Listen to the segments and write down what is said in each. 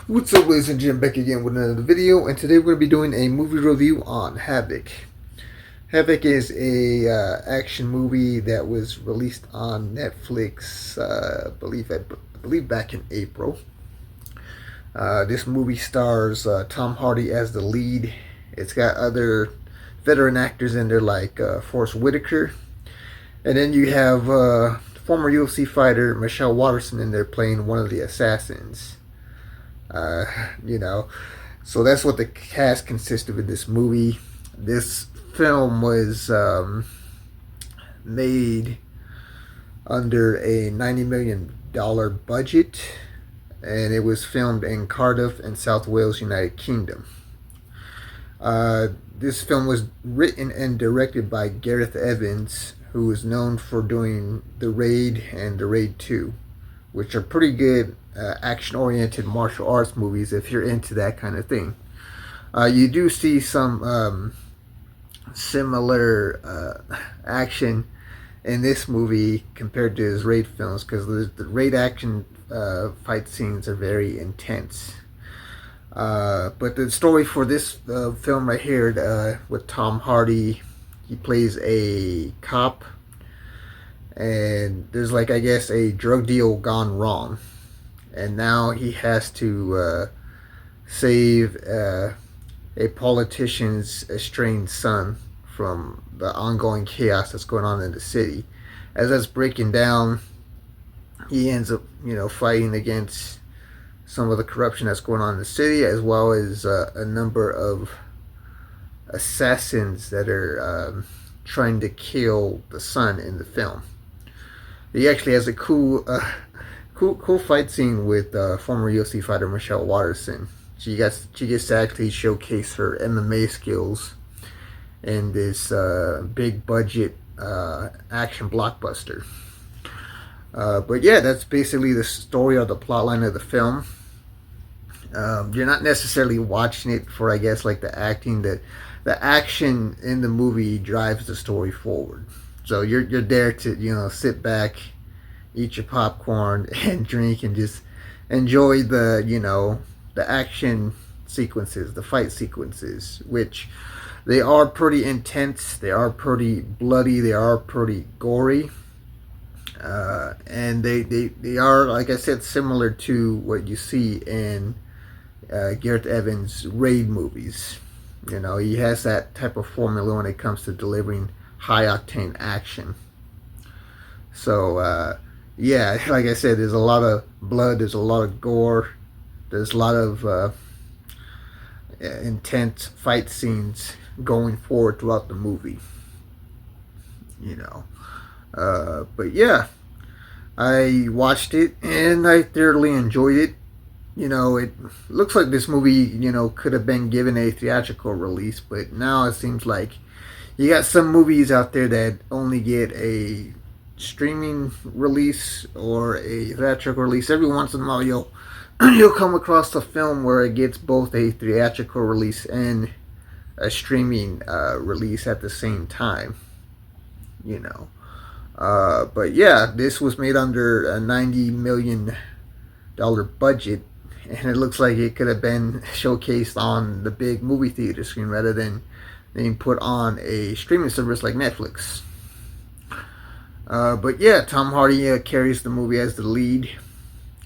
What's up, ladies and gentlemen, back again with another video, and today we're going to be doing a movie review on Havoc. Havoc is a action movie that was released on Netflix, I believe back in April. This movie stars Tom Hardy as the lead. It's got other veteran actors in there like Forrest Whitaker, and then you have former UFC fighter Michelle Waterson in there playing one of the assassins. Uh, you know, so that's what the cast consisted of this movie. This film was made under a $90 million budget, and it was filmed in Cardiff and South Wales, United Kingdom. This film was written and directed by Gareth Evans, who is known for doing The Raid and The Raid 2, which are pretty good action-oriented martial arts movies if you're into that kind of thing. You do see some similar action in this movie compared to his Raid films, because the Raid action fight scenes are very intense. But the story for this film right here, with Tom Hardy, he plays a cop, and there's I guess a drug deal gone wrong, and now he has to save a politician's estranged son from the ongoing chaos that's going on in the city. As that's breaking down, he ends up fighting against some of the corruption that's going on in the city, as well as a number of assassins that are trying to kill the son in the film. He actually has a cool fight scene with former UFC fighter Michelle Waterson. She gets to actually showcase her MMA skills in this big budget action blockbuster. But yeah, that's basically the story or the plot line of the film. You're not necessarily watching it for, I guess, the acting. The action in the movie drives the story forward. So you're there to sit back, eat your popcorn and drink, and just enjoy the action sequences, the fight sequences, which they are pretty intense, they are pretty bloody, they are pretty gory, and they are, like I said, similar to what you see in Gareth Evans' Raid movies. He has that type of formula when it comes to delivering high octane action. So yeah, like I said, there's a lot of blood, there's a lot of gore, there's a lot of intense fight scenes going forward throughout the movie. But yeah, I watched it and I thoroughly enjoyed it. It looks like this movie, could have been given a theatrical release, but now it seems like you got some movies out there that only get a streaming release or a theatrical release. Every once in a while, you'll come across a film where it gets both a theatrical release and a streaming release at the same time. But yeah, this was made under a $90 million budget, and it looks like it could have been showcased on the big movie theater screen rather than being put on a streaming service like Netflix. But yeah, Tom Hardy carries the movie as the lead.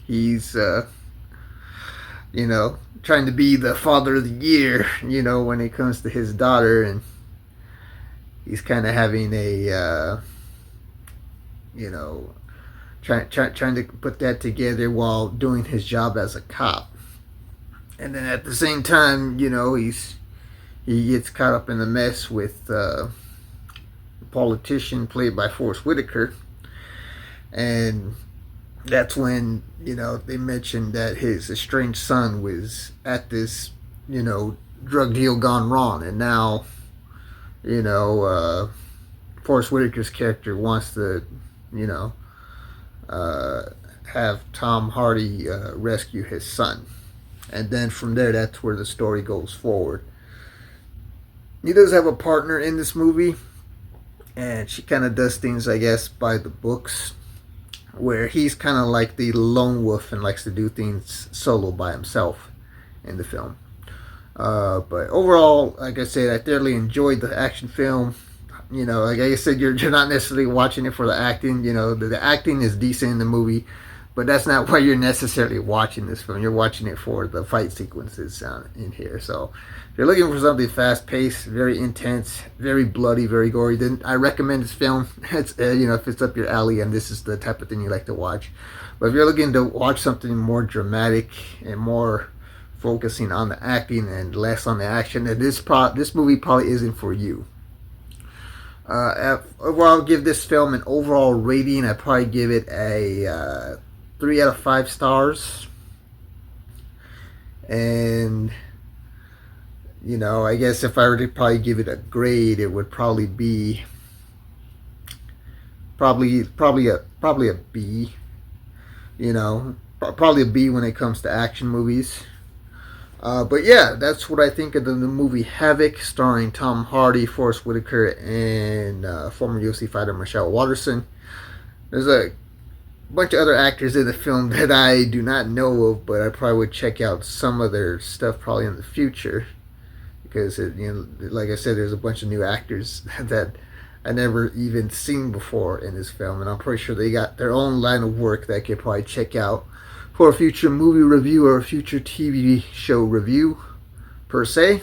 He's trying to be the father of the year, when it comes to his daughter, and he's kind of having a trying to put that together while doing his job as a cop. And then at the same time, he gets caught up in the mess with a politician played by Forrest Whitaker. And that's when, they mentioned that his estranged son was at this, drug deal gone wrong. And now, Forrest Whitaker's character wants to, have Tom Hardy rescue his son. And then from there, that's where the story goes forward. He does have a partner in this movie, and she kind of does things, I guess, by the books. where he's kind of like the lone wolf and likes to do things solo by himself in the film. But overall, like I said, I thoroughly enjoyed the action film. You know, like I said, you're not necessarily watching it for the acting. You know, the acting is decent in the movie, but that's not why you're necessarily watching this film. You're watching it for the fight sequences in here. So if you're looking for something fast-paced, very intense, very bloody, very gory, then I recommend this film. It's you know, if it's up your alley and this is the type of thing you like to watch. But if you're looking to watch something more dramatic and more focusing on the acting and less on the action, then this movie probably isn't for you. Overall, I'll give this film an overall rating. I'd probably give it a 3 out of 5 stars. And you know, I guess if I were to probably give it a grade, it would probably be probably a B. You know, probably a B when it comes to action movies. But yeah, that's what I think of the movie Havoc, starring Tom Hardy, Forest Whitaker, and former UFC fighter Michelle Waterson. There's a bunch of other actors in the film that I do not know of, but I probably would check out some of their stuff probably in the future, because you know, like I said, there's a bunch of new actors that I never even seen before in this film, and I'm pretty sure they got their own line of work that I could probably check out for a future movie review or a future TV show review per se.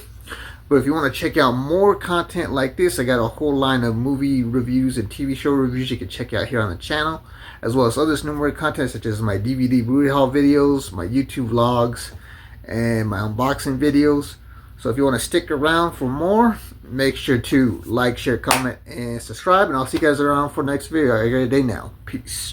But if you want to check out more content like this, I got a whole line of movie reviews and TV show reviews you can check out here on the channel, as well as other numerous content such as my DVD Blu-ray haul videos, my YouTube vlogs, and my unboxing videos. So if you want to stick around for more, make sure to like, share, comment, and subscribe. And I'll see you guys around for the next video. Have a great day now. Peace.